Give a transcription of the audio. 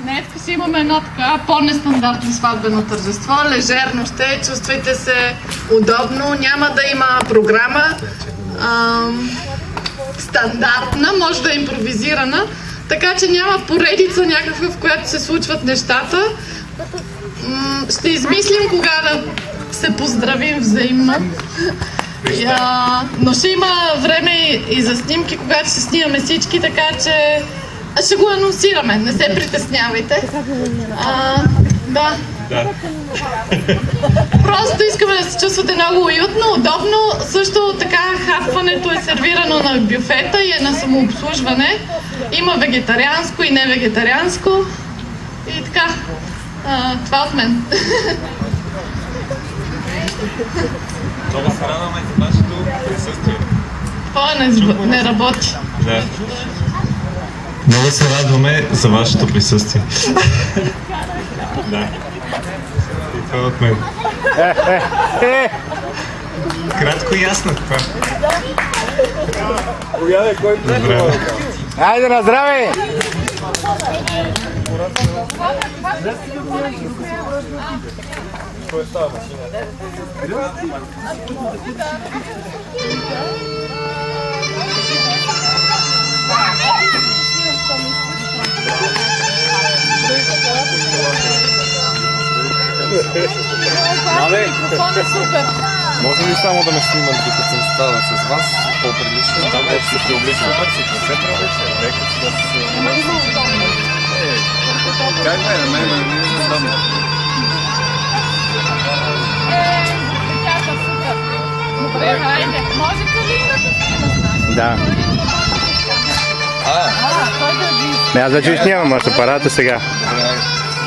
Днес ще имаме едно така по-нестандартно сватбено тържество. Лежерно ще, чувствайте се удобно, няма да има програма. Стандартна, може да е импровизирана, така че няма поредица някаква, в която се случват нещата. Ще измислим кога да се поздравим взаимно. Но ще има време и за снимки, когато ще снимаме всички, така че ще го анонсираме, не се притеснявайте. Да. Просто искаме да се чувствате много уютно, удобно. Също така хапването е сервирано на бюфета и е на самообслужване. Има вегетарианско и невегетарианско. И така, това от мен. Много се радваме за вашето присъствие. Това не работи. Да. Много се радваме за вашето присъствие. Да. И това от мен. Кратко и ясно това. Добре. Айде на здраве! Микрофон е супер. Може ли само да ме снимат, докато съм става с вас? По-прилично. Там вече се преоблича. Се преоблича. Нека да се... Как да е на мен? Не знам. Децата супер. Добре, хайде. Може ли да се снимат? Да. Той да ви... Аз да чуш нямам, аз апарата сега.